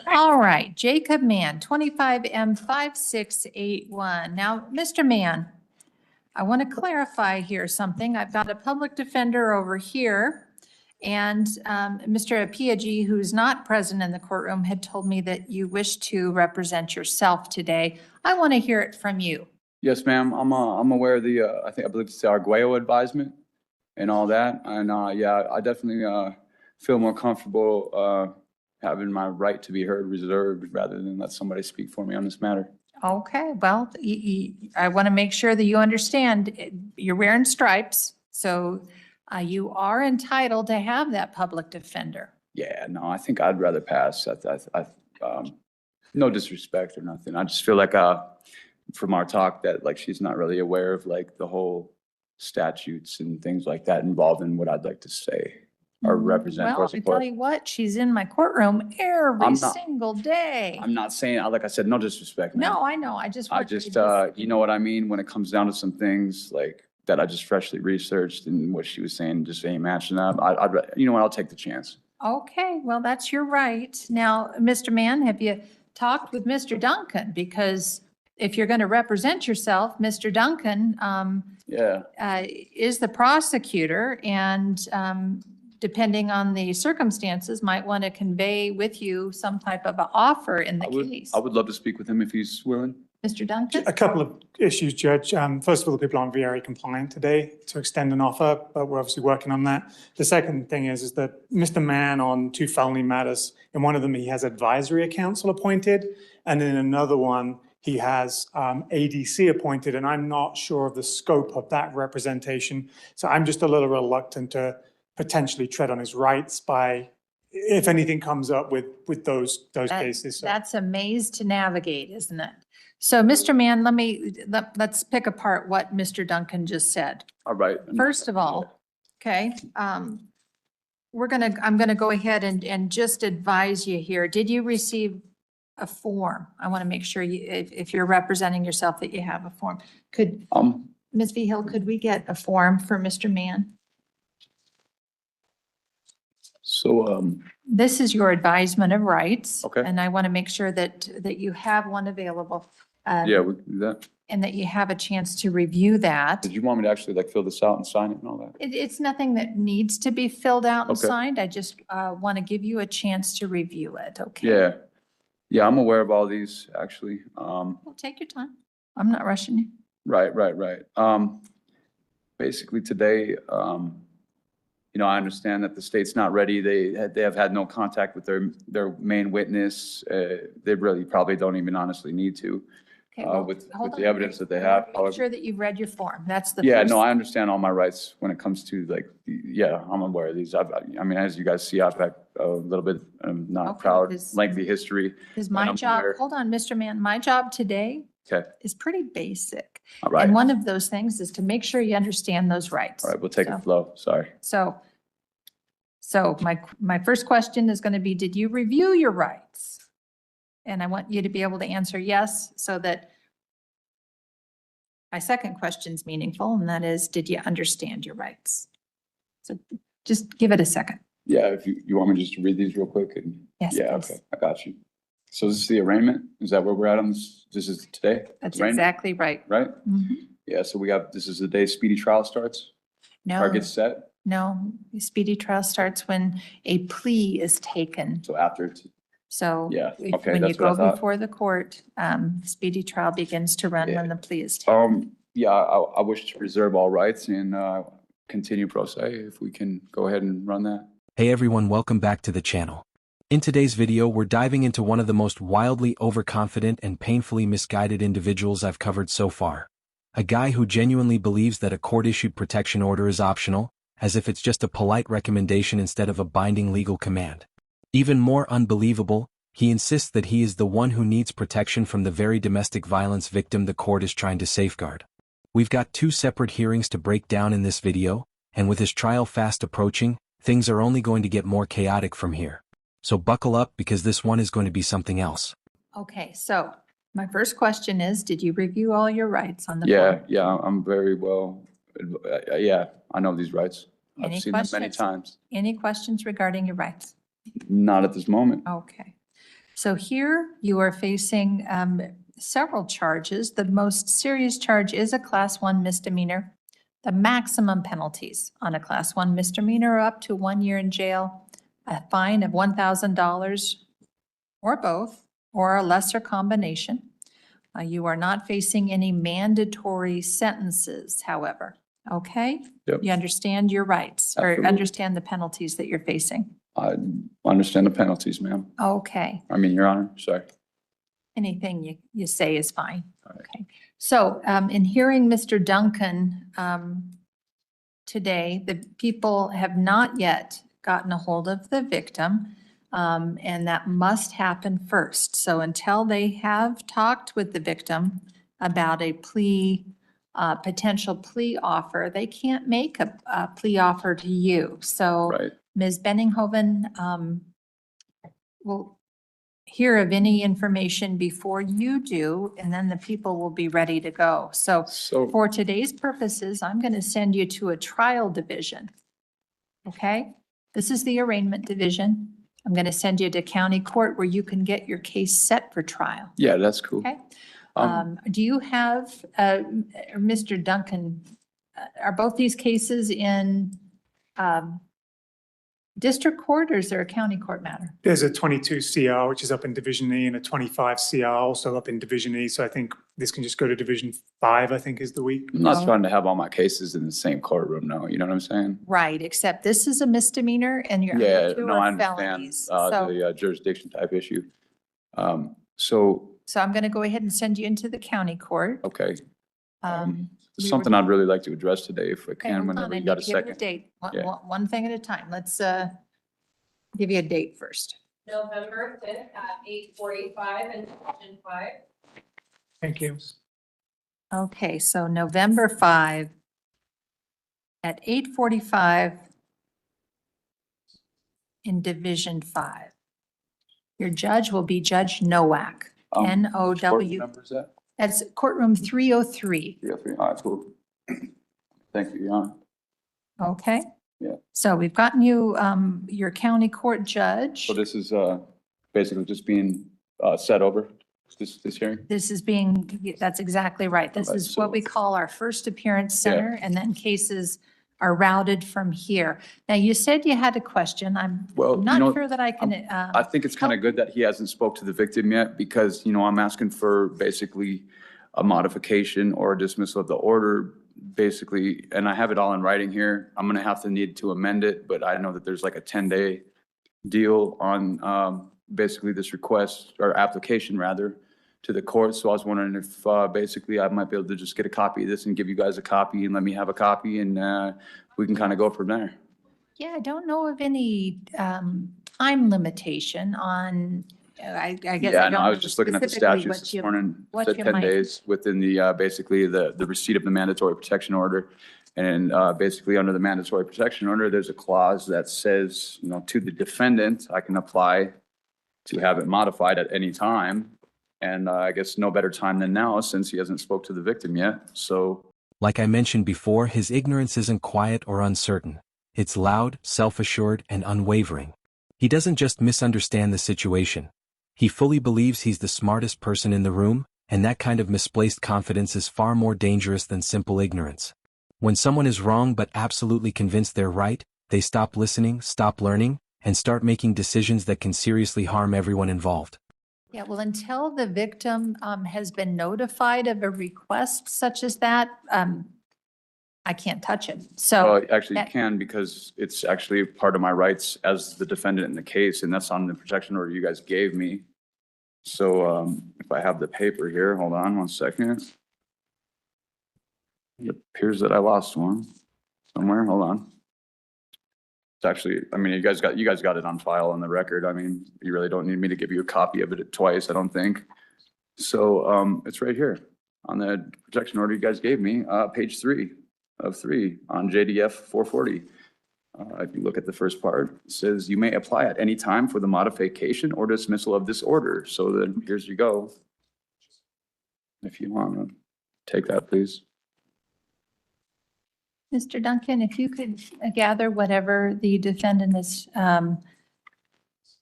All right, Jacob Mann, 25M5681. Now, Mr. Mann, I want to clarify here something. I've got a public defender over here, and Mr. Apiaji, who's not present in the courtroom, had told me that you wish to represent yourself today. I want to hear it from you. Yes, ma'am. I'm aware of the, I believe it's the Arguello advisement and all that. And yeah, I definitely feel more comfortable having my right to be heard reserved rather than let somebody speak for me on this matter. Okay, well, I want to make sure that you understand you're wearing stripes, so you are entitled to have that public defender. Yeah, no, I think I'd rather pass. No disrespect or nothing. I just feel like from our talk that like she's not really aware of like the whole statutes and things like that involved in what I'd like to say or represent or Well, I support. tell you what, she's in my courtroom every single day. I'm not saying, like I said, no disrespect, man. No, I know. I just, you know what I mean? When it comes down to some things like that I just freshly researched and what she was saying just ain't matching up. You know what? I'll take the chance. Okay, well, that's your right. Now, Mr. Mann, have you talked with Mr. Duncan? Because if you're going to represent yourself, Mr. Duncan is the prosecutor, and depending on the circumstances, might want to convey with you some type of an offer in the case. I would love to speak with him if he's willing. Mr. Duncan? A couple of issues, Judge. First of all, the people aren't VRA compliant today to extend an offer, but we're obviously working on that. The second thing is that Mr. Mann on 2 felony matters, in one of them he has advisory counsel appointed, and in another one he has ADC appointed, and I'm not sure of the scope of that representation. So I'm just a little reluctant to potentially tread on his rights by, if anything comes up with those cases. So. That's a maze to navigate, isn't it? So, Mr. Mann, let's pick apart what Mr. Duncan just said. All right. First of all, okay, I'm gonna go ahead and just advise you here. Did you receive a form? I want to make sure if you're representing yourself, that you have a form. Could Ms. Vigil, could we get a form for Mr. Mann? So this is your advisement of rights. Okay. And I want to make sure that you have one available. Yeah, we can do that. And that you have a chance to review that. Did you want me to actually like fill this out and sign it and all that? It's nothing that needs to be filled out and Okay. signed. I just want to give you a chance to review it, okay? Yeah. Yeah, I'm aware of all these actually. Well, take your time. I'm not rushing you. Right. Basically today, you know, I understand that the state's not ready. They have had no contact with their main witness. They really probably don't even honestly need to. Okay, well, with hold the on. evidence that they have. Make sure that you've read your form. That's the Yeah, first. no, I understand all my rights when it comes to like, yeah, I'm aware of these. I mean, as you guys see, I've had a little bit, not Okay, proud, this- lengthy history. Is my I'm job, aware. hold on, Mr. Mann, my job today Okay, is pretty basic. all right. And one of those things is to make sure you understand those rights. All right, we'll take So- it flow. Sorry. So my first question is going to be, did you review your rights? And I want you to be able to answer yes, so that my second question is meaningful, and that is, did you understand your rights? So just give it a second. Yeah, if you want me just to read these real quick and. Yes, Yeah, please. okay, I got you. So this is the arraignment? Is that where we're at on this? This is today? That's Arraignment, exactly right. Right? Mhm. Yeah, so this is the day speedy trial starts? No, Target's set? no, the speedy trial starts when a plea is taken. So after, So Yeah, okay, when you that's what I go thought. before the court, speedy trial begins to run when the plea is taken. yeah, I wish to reserve all rights and continue pro se if we can go ahead and run that. Hey everyone, welcome back to the channel. In today's video, we're diving into one of the most wildly overconfident and painfully misguided individuals I've covered so far. A guy who genuinely believes that a court-issued protection order is optional, as if it's just a polite recommendation instead of a binding legal command. Even more unbelievable, he insists that he is the one who needs protection from the very domestic violence victim the court is trying to safeguard. We've got 2 separate hearings to break down in this video, and with his trial fast approaching, things are only going to get more chaotic from here. So buckle up, because this one is going to be something else. Okay, so my first question is, did you review all your rights on the Yeah, form? yeah, I'm very well, yeah, I know these rights. Any I've seen them many questions? times. Any questions regarding your rights? Not at this moment. Okay. So here you are facing several charges. The most serious charge is a Class 1 misdemeanor. The maximum penalties on a Class 1 misdemeanor are up to 1 year in jail, a fine of $1,000 or both, or a lesser combination. You are not facing any mandatory sentences, however. Okay? Yep. You understand your rights or Absolutely. understand the penalties that you're facing? I understand the penalties, ma'am. Okay. I mean, Your Honor, sorry. Anything you say is fine. All right. Okay. So in hearing Mr. Duncan today, the people have not yet gotten a hold of the victim, and that must happen first. So until they have talked with the victim about a plea, potential plea offer, they can't make a plea offer to you. So Right. Ms. Benninghoven will hear of any information before you do, and then the people will be ready to go. So So, for today's purposes, I'm going to send you to a trial division. Okay? This is the arraignment division. I'm going to send you to county court where you can get your case set for trial. yeah, that's cool. Okay? Um, Do you have, Mr. Duncan, are both these cases in district court, or is there a county court matter? There's a 22 CR, which is up in Division E, and a 25 CR also up in Division E. So I think this can just go to Division 5, I think is the week. I'm not Oh. trying to have all my cases in the same courtroom, no, you know what I'm saying? Right, except this is a misdemeanor and your Yeah, other two no, I are understand, felonies. So, the jurisdiction type issue. So, so I'm going to go ahead and send you into the county court. okay, We were- something I'd really like to address today if I Okay, can, hold on, whenever I you need got to a give you a second. date, Yeah. one thing at a time. Let's give you a date first. November 5th at 8:45 in Division 5. Thank you. Okay, so November 5 at 8:45 in Division 5. Your judge will be Judge Nowak, Which courtroom N-O-W. number is that? That's courtroom 303. Yeah, all right, cool. Thank you, Your Honor. Okay? Yeah. So we've gotten you your county court judge. So this is, basically just being, set over, this hearing? This is being, that's exactly right. This Alright, is what so- we call our first appearance Yeah. center, and then cases are routed from here. Now, you said you had a question. I'm Well, you not know, sure that I can. I think it's kind of good that he hasn't spoke to the victim yet, because, you know, I'm asking for basically a modification or a dismissal of the order, basically, and I have it all in writing here. I'm gonna have to need to amend it, but I know that there's like a 10-day deal on, basically this request, or application rather, to the court. So I was wondering if, basically I might be able to just get a copy of this and give you guys a copy and let me have a copy, and, we can kind of go from there. Yeah, I don't know of any time limitation on, I guess. Yeah, I no, don't I was know just looking at the specifically statutes what this you- morning. what Said you 10 might- days within the, basically the receipt of the mandatory protection order. And basically under the mandatory protection order, there's a clause that says, you know, to the defendant, I can apply to have it modified at any time. And I guess no better time than now, since he hasn't spoke to the victim yet. So, Like I mentioned before, his ignorance isn't quiet or uncertain. It's loud, self-assured, and unwavering. He doesn't just misunderstand the situation. He fully believes he's the smartest person in the room, and that kind of misplaced confidence is far more dangerous than simple ignorance. When someone is wrong but absolutely convinced they're right, they stop listening, stop learning, and start making decisions that can seriously harm everyone involved. Yeah, well, until the victim has been notified of a request such as that, I can't touch it. So. well, actually you that- can, because it's actually part of my rights as the defendant in the case, and that's on the protection order you guys gave me. So, if I have the paper here, hold on one second. It appears that I lost one somewhere. Hold on. It's actually, I mean, you guys got it on file on the record. I mean, you really don't need me to give you a copy of it twice, I don't think. So, it's right here on the protection order you guys gave me, page 3 of 3 on JDF 440. If you look at the first part, it says you may apply at any time for the modification or dismissal of this order. So then here's you go. If you want to take that, please. Mr. Duncan, if you could gather whatever the defendant is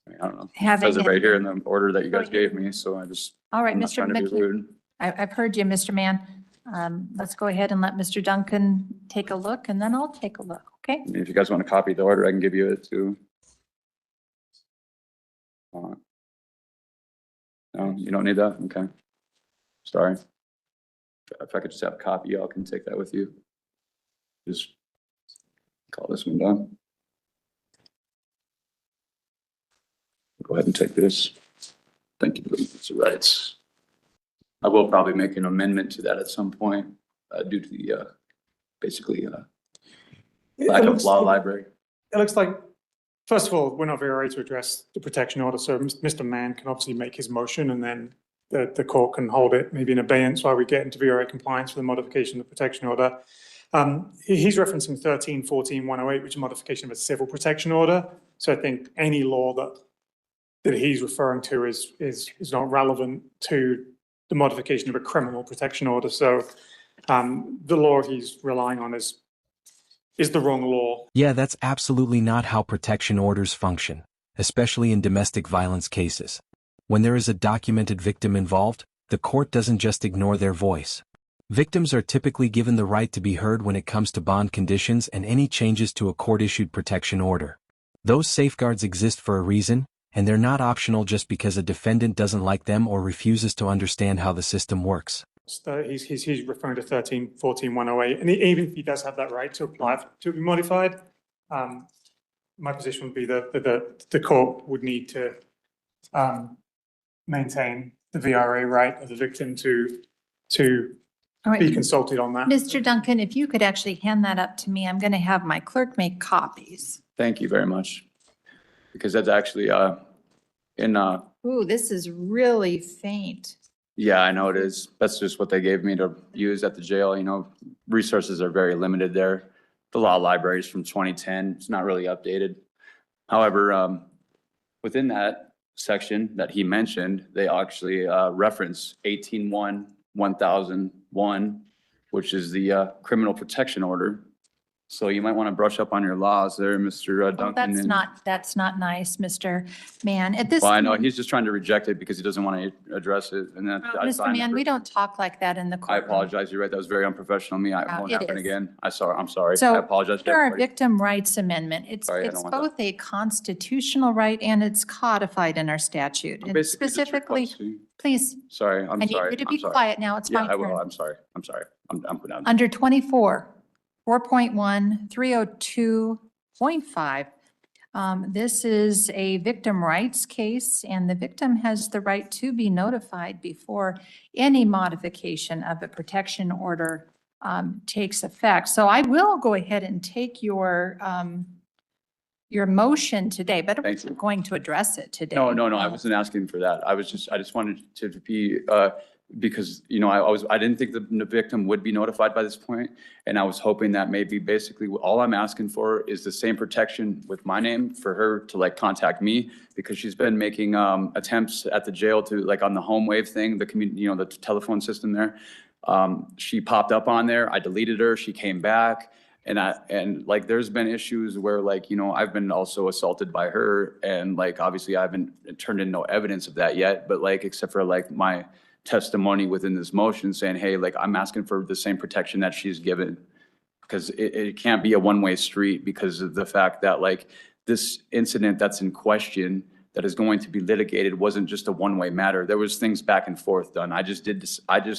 I mean, I don't know. It Having says it right it- here in the order that you guys Oh, gave me, so I'm All right, not Mr. trying to be McKee, rude. I've heard you, Mr. Mann. Let's go ahead and let Mr. Duncan take a look, and then I'll take a look, okay? I mean, if you guys want to copy the order, I can give you it too. No, you don't need that? Okay. Sorry. If I could just have a copy, y'all can take that with you. Just call this one done. Go ahead and take this. Thank you for the rights. I will probably make an amendment to that at some point, due to the, basically, lack of law library. It looks like, first of all, we're not very ready to address the protection order, so Mr. Mann can obviously make his motion and then the court can hold it maybe in abeyance while we get into VRA compliance for the modification of the protection order. He's referencing 13-14-108, which is a modification of a civil protection order. So I think any law that he's referring to is not relevant to the modification of a criminal protection order. So the law he's relying on is the wrong law. Yeah, that's absolutely not how protection orders function, especially in domestic violence cases. When there is a documented victim involved, the court doesn't just ignore their voice. Victims are typically given the right to be heard when it comes to bond conditions and any changes to a court-issued protection order. Those safeguards exist for a reason, and they're not optional just because a defendant doesn't like them or refuses to understand how the system works. So he's referring to 13-14-108, and even if he does have that right to apply to be modified, my position would be that the court would need to maintain the VRA right of the victim to All right, be consulted on that. Mr. Duncan, if you could actually hand that up to me, I'm going to have my clerk make copies. Thank you very much. Because that's actually, Ooh, this is really faint. yeah, I know it is. That's just what they gave me to use at the jail, you know, resources are very limited there. The law library is from 2010, it's not really updated. However, within that section that he mentioned, they actually reference 18-1-1001, which is the criminal protection order. So you might want to brush up on your laws there, Mr. Well, Duncan. that's not nice, Mr. Mann. At this Well, I know time- he's just trying to reject it because he doesn't want to address it, and that's. Well, Mr. Mann, we don't talk like that in the I courtroom. apologize, you're right, that was very unprofessional of me, it won't it happen is. again. I'm sorry, So, I apologize to Under our everybody. victim rights amendment, it's Sorry, I don't want that. both a constitutional right and it's codified in our statute. I'm And basically just specifically, requesting- please, Sorry, I need you to be quiet now. It's Yeah, my I will, turn. I'm sorry, I'm putting down. Under 24, 4.1, 302.5, this is a victim rights case, and the victim has the right to be notified before any modification of a protection order takes effect. So I will go ahead and take your motion today, but I'm Thank you. not going to address it today. No, I wasn't asking for that. I just wanted to be, because, you know, I didn't think the victim would be notified by this point, and I was hoping that maybe basically all I'm asking for is the same protection with my name for her to like contact me, because she's been making attempts at the jail to like on the home wave thing, the community, you know, the telephone system there. She popped up on there. I deleted her. She came back. And like, there's been issues where like, you know, I've been also assaulted by her, and like, obviously I haven't turned in no evidence of that yet, but like, except for like my testimony within this motion saying, hey, like, I'm asking for the same protection that she's given, because it can't be a one-way street because of the fact that like this incident that's in question that is going to be litigated wasn't just a one-way matter. There was things back and forth done. I just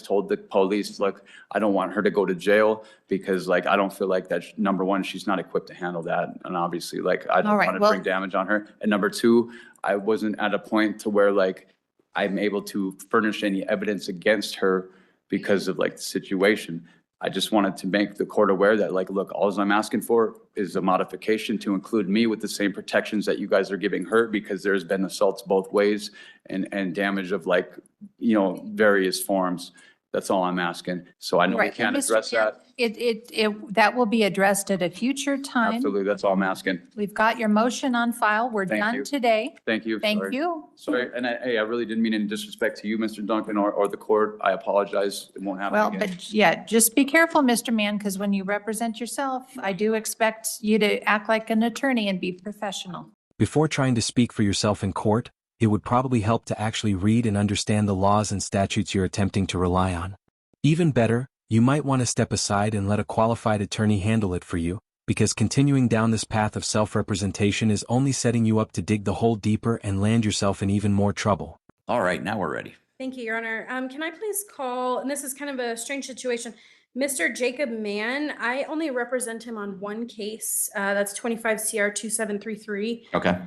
told the police, look, I don't want her to go to jail because like, I don't feel like that, number one, she's not equipped to handle that. And obviously like, I don't All right, want to well- bring damage on her. And number two, I wasn't at a point to where like, I'm able to furnish any evidence against her because of like the situation. I just wanted to make the court aware that like, look, all I'm asking for is a modification to include me with the same protections that you guys are giving her, because there's been assaults both ways and damage of like, you know, various forms. That's all I'm asking. So I know we Right, can't and Mr. address Mann, that. that will be addressed at a future time. Absolutely, that's all I'm asking. We've got your motion on file. We're Thank done you. today. Thank you. Thank Sorry. you. Sorry, and hey, I really didn't mean any disrespect to you, Mr. Duncan, or the court. I apologize. It won't happen Well, again. but yeah, just be careful, Mr. Mann, because when you represent yourself, I do expect you to act like an attorney and be professional. Before trying to speak for yourself in court, it would probably help to actually read and understand the laws and statutes you're attempting to rely on. Even better, you might want to step aside and let a qualified attorney handle it for you, because continuing down this path of self-representation is only setting you up to dig the hole deeper and land yourself in even more trouble. All right, now we're ready. Thank you, Your Honor. Can I please call, and this is kind of a strange situation, Mr. Jacob Mann. I only represent him on one case. That's 25 CR 2733. Okay.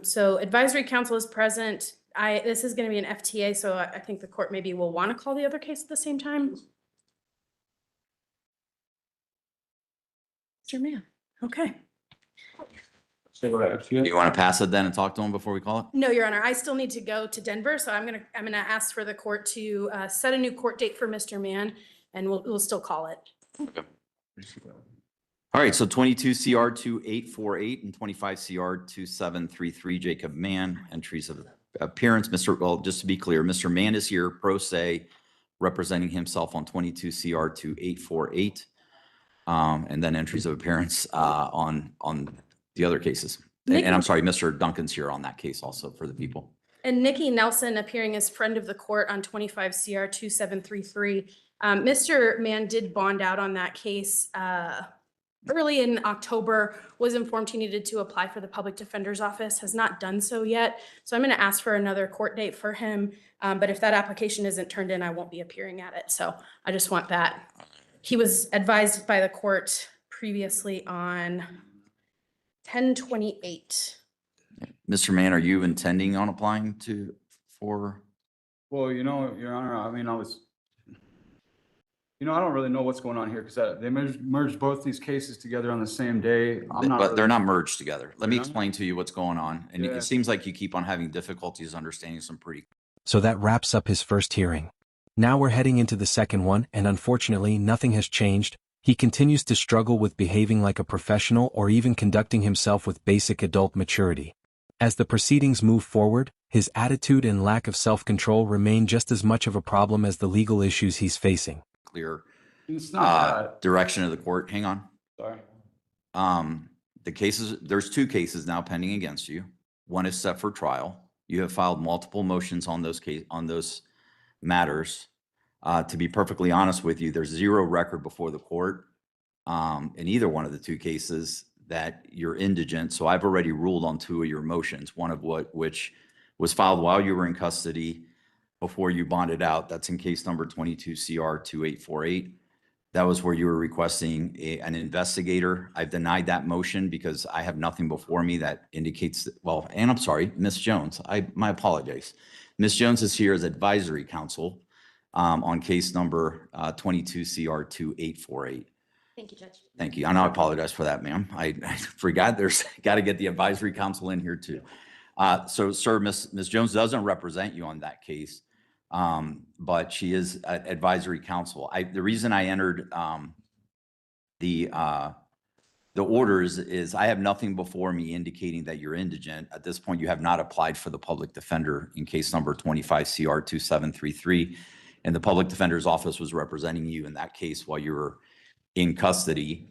So advisory council is present. This is going to be an FTA, so I think the court maybe will want to call the other case at the same time. Mr. Mann. Okay. Do you want to pass it then and talk to him before we call it? No, Your Honor, I still need to go to Denver, so I'm gonna ask for the court to set a new court date for Mr. Mann, and we'll still call it. Okay. All right, so 22 CR 2848 and 25 CR 2733, Jacob Mann, entries of appearance. Well, just to be clear, Mr. Mann is here pro se, representing himself on 22 CR 2848, and then entries of appearance on the other cases. And I'm sorry, Mr. Duncan's here on that case also for the people. And Nikki Nelson appearing as friend of the court on 25 CR 2733. Mr. Mann did bond out on that case early in October, was informed he needed to apply for the public defender's office, has not done so yet. So I'm going to ask for another court date for him. But if that application isn't turned in, I won't be appearing at it. So I just want that. He was advised by the court previously on 10/28. Mr. Mann, are you intending on applying for? Well, Your Honor, I mean, I don't really know what's going on here because they merged both these cases together on the same day. But they're not merged together. Let me They're not? explain to you what's going on. And Yeah. it seems like you keep on having difficulties understanding some pretty. So that wraps up his first hearing. Now we're heading into the second one, and unfortunately nothing has changed. He continues to struggle with behaving like a professional or even conducting himself with basic adult maturity. As the proceedings move forward, his attitude and lack of self-control remain just as much of a problem as the legal issues he's facing. Clear It's not direction of the court. Hang on. Sorry. The cases, there's two cases now pending against you. One is set for trial. You have filed multiple motions on those matters. To be perfectly honest with you, there's zero record before the court in either one of the two cases that you're indigent. So I've already ruled on two of your motions, one of which was filed while you were in custody before you bonded out. That's in case number 22 CR 2848. That was where you were requesting an investigator. I've denied that motion because I have nothing before me that indicates, well, and I'm sorry, Ms. Jones, my apologies. Ms. Jones is here as advisory counsel on case number 22 CR 2848. Thank you, Judge. Thank you. And I apologize for that, ma'am. I forgot there's got to get the advisory counsel in here too. So, sir, Ms. Jones doesn't represent you on that case, but she is advisory counsel. The reason I entered the orders is I have nothing before me indicating that you're indigent. At this point, you have not applied for the public defender in case number 25 CR 2733. And the public defender's office was representing you in that case while you were in custody.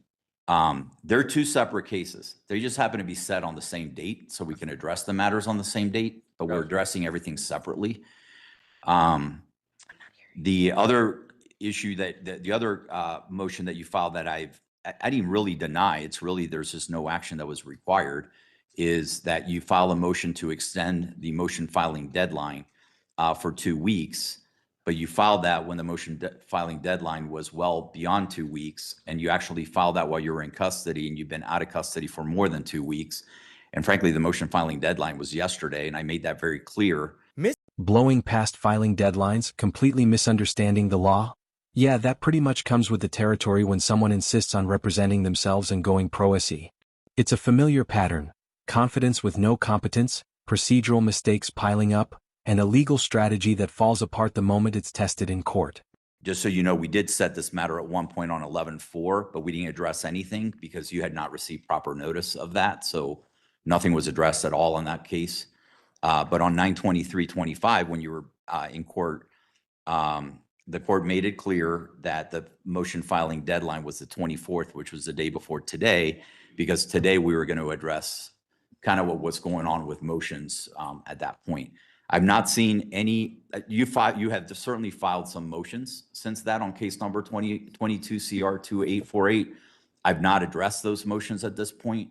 They're two separate cases. They just happen to be set on the same date, so we can address the matters on the same date, but we're addressing everything separately. The other issue the other motion that you filed that I didn't really deny, it's really, there's just no action that was required, is that you file a motion to extend the motion filing deadline for 2 weeks. But you filed that when the motion filing deadline was well beyond 2 weeks, and you actually filed that while you were in custody, and you've been out of custody for more than 2 weeks. And frankly, the motion filing deadline was yesterday, and I made that very clear. Blowing past filing deadlines, completely misunderstanding the law? Yeah, that pretty much comes with the territory when someone insists on representing themselves and going pro se. It's a familiar pattern: confidence with no competence, procedural mistakes piling up, and a legal strategy that falls apart the moment it's tested in court. Just so you know, we did set this matter at one point on 11/4, but we didn't address anything because you had not received proper notice of that. So nothing was addressed at all in that case. But on 9/23/25, when you were in court, the court made it clear that the motion filing deadline was the 24th, which was the day before today, because today we were going to address kind of what's going on with motions at that point. I've not seen any, you have certainly filed some motions since that on case number 2022 CR 2848. I've not addressed those motions at this point.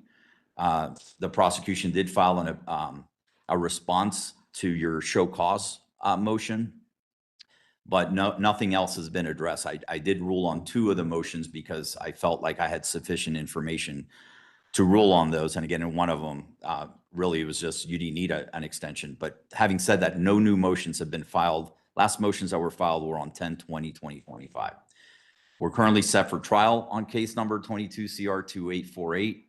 The prosecution did file a response to your show cause motion, but nothing else has been addressed. I did rule on 2 of the motions because I felt like I had sufficient information to rule on those. And again, in one of them, really it was just, you didn't need an extension. But having said that, no new motions have been filed. Last motions that were filed were on 10/20/2025. We're currently set for trial on case number 22 CR 2848.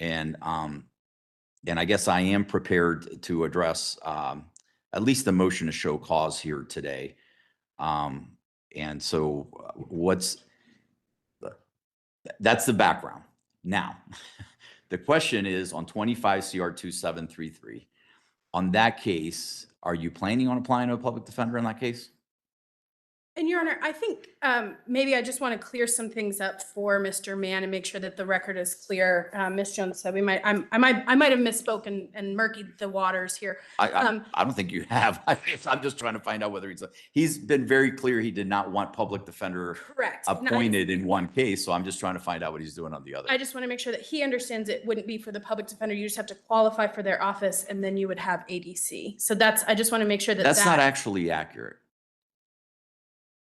And I guess I am prepared to address at least the motion to show cause here today. And so that's the background. Now, the question is on 25 CR 2733, on that case, are you planning on applying to a public defender in that case? And Your Honor, I think maybe I just want to clear some things up for Mr. Mann and make sure that the record is clear. Ms. Jones said I might have misspoken and murkied the waters here. I don't think you have. I'm just trying to find out whether he's been very clear he did not want public defender Correct. appointed in one case. So I'm just trying to find out what he's doing on the other. I just want to make sure that he understands it wouldn't be for the public defender. You just have to qualify for their office and then you would have ADC. So I just want to make sure that that's not actually accurate.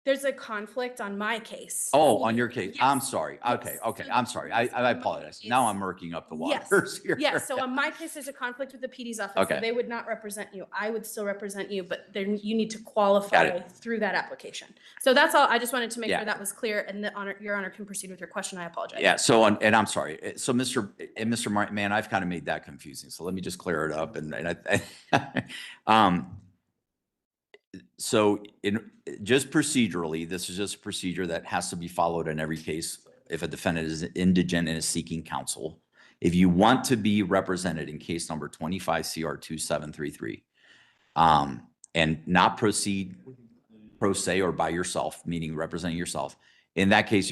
There's a conflict on my case. Oh, on your case. Yes. I'm sorry. Okay. Yes. Okay. I'm sorry. I apologize. Now I'm murking up the waters here. Yes. So on my case, there's a conflict with the PD's office. Okay. So they would not represent you. I would still represent you, but then you need to qualify through that application. So that's all. I just wanted to make sure that was clear, and Your Honor can proceed with your question. I apologize. Yeah. So and I'm sorry. So Mr. Mann, I've kind of made that confusing. So let me just clear it up. So just procedurally, this is just a procedure that has to be followed in every case if a defendant is indigent and is seeking counsel. If you want to be represented in case number 25 CR 2733 and not proceed pro se or by yourself, meaning representing yourself, in that case, you